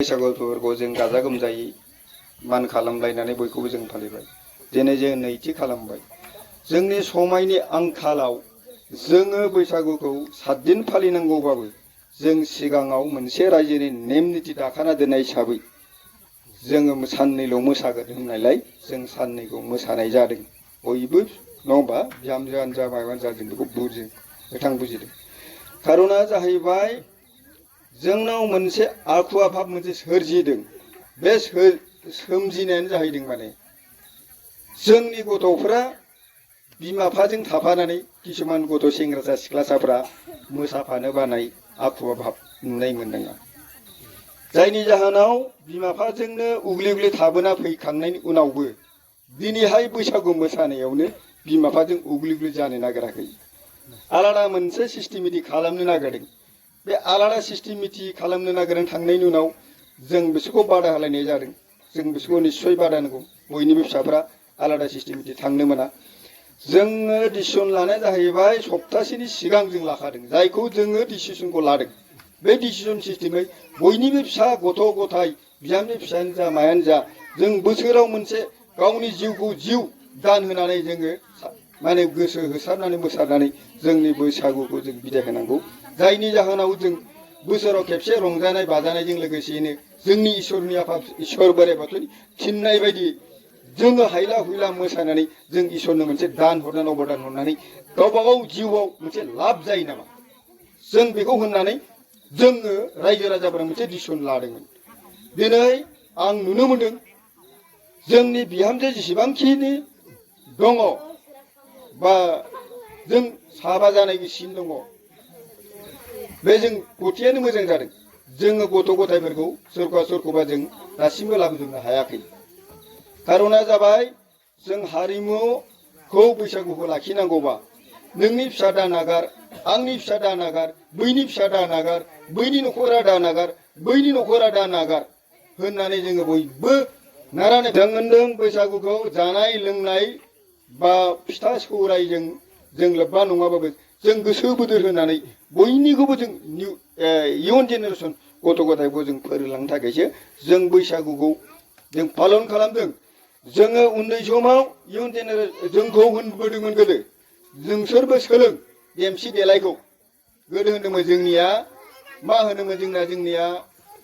बैसागुफोरखौ जों गाजा गोमजायै मान खालामलायनानै बयखौबो जों फालिबाय। दिनै जों नैथि खालामबाय। जोंनि समायनि आंखालाव जोङो बैसागुखौ 7 दिन फालिनांगौबाबो जों सिगाङाव मोनसे रायजोनि नेम निति दाखाना दोननाय हिसाबै जोङो साननैल' मोसागोन होननायलाय जों साननैखौ मोसानाय जादों। बयबो नङा होमबा बिहामजोआनो जा माबायानो जा जों बेखौ बुजिदों। खारना जाहैबाय जोंनाव मोनसे आखु आफाब मोनसे सोरजिदों। बे सोमजिनायानो जाहैदों माने जोंनि गथ'फ्रा बिमा बिफाजों थाफानानै किसुमान गथ' सेंग्रासा सिख्लासाफ्रा मोसाफानो बानाय आखु आफाब नुनाय मोनदों। जायनि जाहोनाव बिमा बिफाजोंनो उग्लि उग्लि थाबोना फैखांनायनि उनावबो दिनैहाय बैसागु मोसानायावनो बिमा बिफाजों उग्लि उग्लि जानो नागिराखै। आलादा मोनसे सिस्टेमेटिक खालामनो नागिरदों। बे आलादा सिस्टेमेटिक खालामनो नागिरनानै थांनायनि उनाव जों बिसोरखौ बादा होलायनाय जादों। जों बिसोरखौ निस्सय बादा नांगौ। बयनिबो फिसाफ्रा आलादा सिस्टेमेटिक थांनो मोना। जोङो डिसिसन लानाया जाहैबाय सप्तासेनि सिगां जों लाखादों। जायखौ जोङो डिसिसनखौ लादों। बे डिसिसन सिस्टेमै बयनिबो फिसा गथ' गथाय बिहामजो फिसायानो जा मायानो जा जों बोसोराव मोनसे गावनि जिउखौ जिउ दान होनानै जोङो माने गोसो होसारनानै मोसानानै जोंनि बैसागुखौ जों बिदाय होनांगौ। जायनि जाहोनाव जों बोसोराव खेबसे रंजानाय बाजानायजों लोगोसेयैनो जोंनि इसोरनि आफा इसोर बोराइ बाथौनि थिननाय बायदि जोङो हायला हुइला मोसानानै जों इसोरनो मोनसे दान हरनानै अबदान हरनानै गावबा गाव जिउआव मोनसे लाब जायो नामा जों बेखौ होननानै जोङो रायजो राजाफोरा मोनसे डिसिसन लादोंमोन। दिनै आं नुनो मोनदों जोंनि बिहामजो जेसेबांखिनि दङ बा जों साबा जानायसिम दङ बे जों गथियानो मोजां जादों। जोङो गथ' गथायफोरखौ सोरखौबा जों दासिमबो लाबोजोबनो हायाखै। खारना जाबाय जों हारिमुखौ बैसागुखौ लाखिनांगौबा नोंनि फिसा दानागार आंनि फिसा दानागार बैनि फिसा दानागार बैनि न'खरा दानागार बैनि न'खरा दानागार होननानै जोङो बयबो नारायण मोनदों। बैसागुखौ जानाय लोंनाय बा फिथा सौरायजों जों लोब्बा नङाबाबो जों गोसो बोदोर होनानै बयनिखौबो जों इयुन जेनेरेसन गथ' गथायखौ जों फोरोंलांनो थाखायसो जों बैसागुखौ जों पालन खालामदों। जोङो उन्दै समाव इयुन जेनेरेसन जोंखौ होनबोदोंमोन गोदो नोंसोरबो सोलों देमसि देलायखौ। गोदो होनदोंमोन जोंनिया मा होनोमोन जोंनिया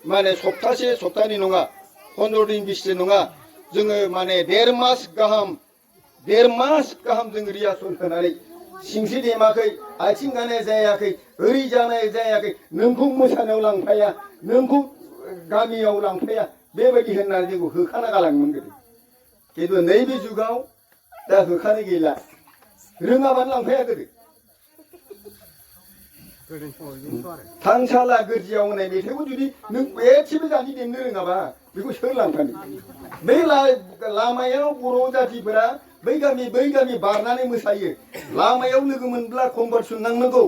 माने सप्तानि नङा 15 दिन 20 दिन नङा जोङो माने 1.5 मास गाहाम जों रिहार्सल होनानै सिंस्रि देमाखै आथिं गानाय जायाखै ओरै जानाय जायाखै नोंखौ मोसानायाव लांफाया नोंखौ गामियाव लांफाया बेबायदि होननानै जोंखौ होखाना गालाङोमोन गोदो। खिन्थु नैबे जुगाव दा होखानाय गैला रोङाबानो लांफाया गोदो। थांसाला गोरजियाव होननाय मेथाइखौ जुदि नों एसेबो जानि देंनो रोङाबा बेखौ सोर लांफानो। बे लामायाव बर' जातिफोरा बै गामि बारनानै मोसायो। लामायाव लोगो मोनब्ला कम्पारसन नांनांगौ।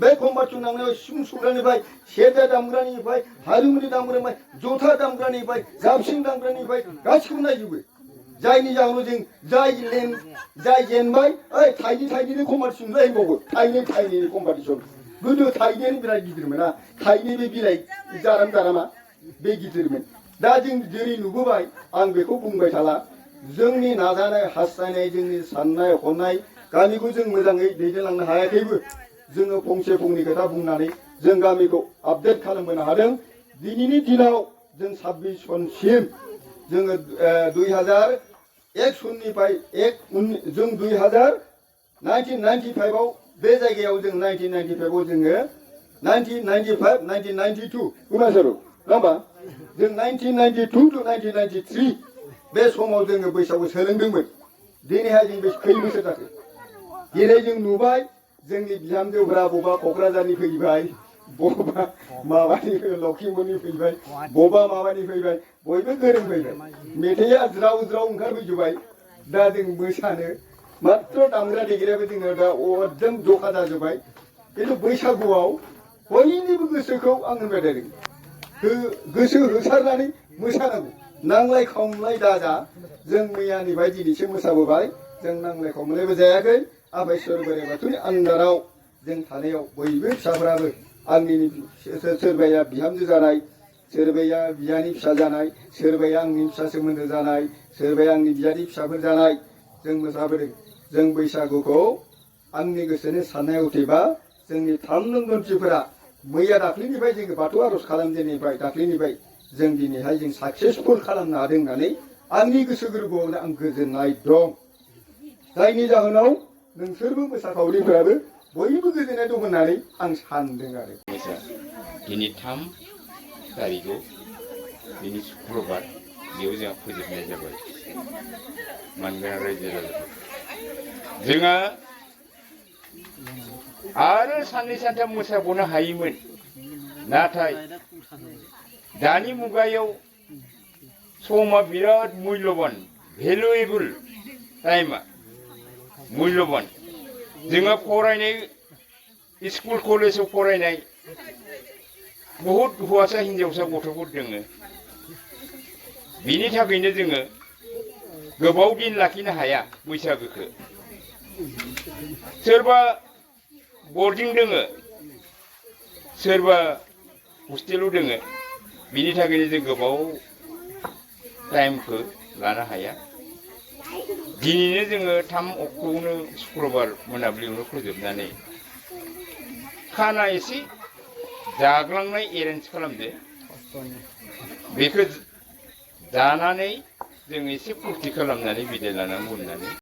बे कम्पारसन नांनायाव सिफुं सुग्रानिफ्राय सेरजा दामग्रानिफ्राय हारिमुनि दामग्रानिफ्राय जथा दामग्रानिफ्राय जाबस्रिं दामग्रानिफ्राय गासिखौबो नायजोबो। जायनि जाहोनाव जों जाय जेनबाय ओइ थाइनैनि कम्पारसन लायबावो थाइनैनि कम्पारसन। गोदो थाइनैयानो बिराद गिदिरमोन ना थाइनै बे बिलाइ जारामा बे गिदिरमोन। दा जों जेरै नुबोबाय आं बेखौ बुंबाय थाला। जोंनि नाजानाय हास्थायनाय जोंनि साननाय हनाय गामिखौ जों मोजाङै दैदेनलांनो हायाखैबो जोङो फंसे फंनै खोथा बुंनानै जों गामिखौ आपडेट खालामबोनो हादों। दिनैनि दिनाव जों 26 सनसिम जोङो 2001 सननिफ्राय जों 1995आव बे जायगायाव जों 1995आव जोङो 1995 1992 उनासर नङा होमबा जों 1992 to 1993 बे समाव जोङो बैसागु सोलोंदोंमोन। दिनैहाय जों बे खै बोसोर जाखो दिनै जों नुबाय जोंनि बिहामजोफ्रा बबेबा क'क्राझारनि फैबाय बबेबा माबानि लखिमपुरनि फैबाय बबेबा माबानि फैबाय बयबो गोरों फैबाय। मेथाइआ ज्राव ओंखारफैजोबबाय। दा जों मोसानो मात्र दामग्रा देग्रायाबो जोङो दा एकदम जखा जाजोब्बाय। खिन्थु बैसागुआव बयनिबो गोसोखौ आं होनबाय थादों गोसो होसारनानै मोसानांगौ। नांलाय खमलाय दाजा। जों मैयानिफ्राय दिनैसो मोसाबोबाय। जों नांलाय खमलायबो जायाखै। आफा इसोर बोराइ बाथौनि आन्दाराव जों थानायाव बयबो फिसाफ्राबो आंनि सोरबाया बिहामजो जानाय सोरबाया बियानि फिसा जानाय, सोरबाया आंनि फिसा सोमोन्दो जानाय, सोरबाया आंनि बियानि फिसाफोर जानाय जों मोसाबोदों। जों बैसागुखौ आंनि गोसोनि साननाय मथेबा जोंनि 3 नं मानसिफोरा मैया दाख्लैनिफ्राय जोङो बाथौ आर'ज खालामजेननिफ्राय दाख्लैनिफ्राय जों दिनैहाय जों साक्सेसफुल खालामनो हादों होननानै आंनि गोसो गोरबोआवनो आं गोजोननाय दं। जायनि जाहोनाव नोंसोरबो मोसाखावरिफोराबो बयबो गोजोननाय दं होननानै आं सानदों आरो। दिनै 3 तारिखआव दिनै शुक्रबार बेयाव जोंहा फोजोबनाय जाबाय मानगोनां रायजो राजाफोर। जोंहा आरो साननै सानथाम मोसाबावनो हायोमोन, नाथाय दानि मुगायाव समा बिराद मुल्यबान, भेलुएबल टाइमा मुल्यबान। जोंहा फरायनाय स्कुल कलेजाव फरायनाय बहुत हौवासा हिन्जावसा गथ'फोर दोङो। बिनि थाखायनो जोङो गोबाव दिन लाखिनो हाया बैसागोखौ। सोरबा बर्डिं दोङो, सोरबा हस्टेलाव दोङो। बिनि थाखायनो जों गोबाव टाइमखौ लानो हाया। दिनैनो जोङो 3 अक्ट'आवनो शुक्रबार मोनाबिलियावनो फोजोबनानै खाना एसे जाग्लांनाय एरेन्ज खालामदो। बेखौ जानानै जों एसे फुरथि खालामनानै बिदाय लानांगौ होननानै